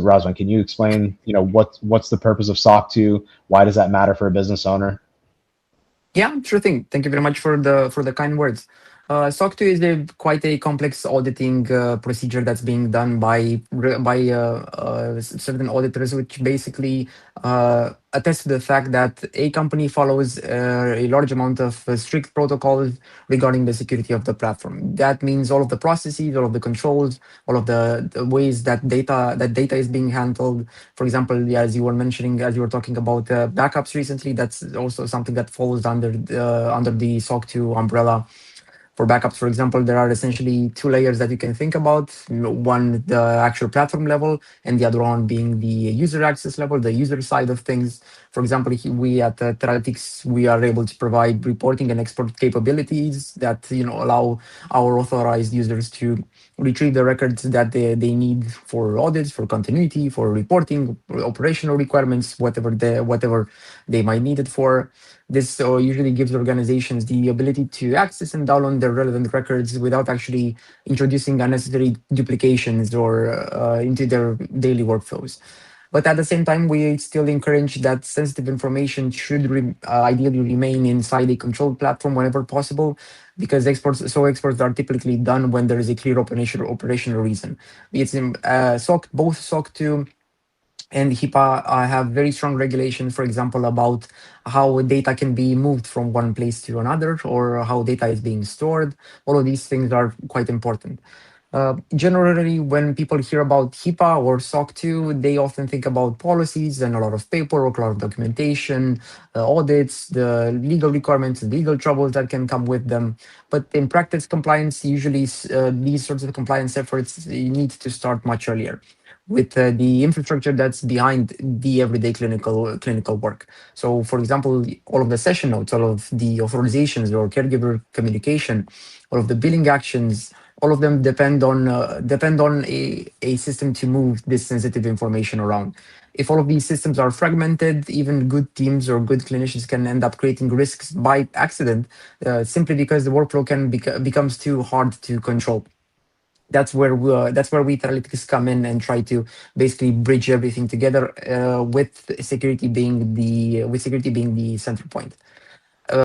Razvan, can you explain, what's the purpose of SOC 2? Why does that matter for a business owner? Yeah, sure thing. Thank you very much for the kind words. SOC 2 is quite a complex auditing procedure that's being done by certain auditors, which basically attest to the fact that a company follows a large amount of strict protocols regarding the security of the platform. That means all of the processes, all of the controls, all of the ways that data is being handled. For example, yeah, as you were mentioning, as you were talking about backups recently, that's also something that falls under the SOC 2 umbrella. For backups, for example, there are essentially two layers that you can think about. One, the actual platform level, and the other one being the user access level, the user side of things. For example, we at Teralytics, we are able to provide reporting and export capabilities that allow our authorized users to retrieve the records that they need for audits, for continuity, for reporting, operational requirements, whatever they might need it for. This usually gives organizations the ability to access and download their relevant records without actually introducing unnecessary duplications or into their daily workflows. But at the same time, we still encourage that sensitive information should ideally remain inside a controlled platform whenever possible, because exports are typically done when there is a clear operational reason. It's in both SOC 2 and HIPAA have very strong regulations, for example, about how data can be moved from one place to another or how data is being stored. All of these things are quite important. Generally, when people hear about HIPAA or SOC 2, they often think about policies and a lot of paperwork, a lot of documentation, audits, the legal requirements, legal troubles that can come with them. But in practice, compliance usually these sorts of compliance efforts need to start much earlier with the infrastructure that's behind the everyday clinical work. So, for example, all of the session notes, all of the authorizations or caregiver communication, all of the billing actions, all of them depend on a system to move this sensitive information around. If all of these systems are fragmented, even good teams or good clinicians can end up creating risks by accident, simply because the workflow becomes too hard to control. That's where we Teralytics come in and try to basically bridge everything together with security being the center point.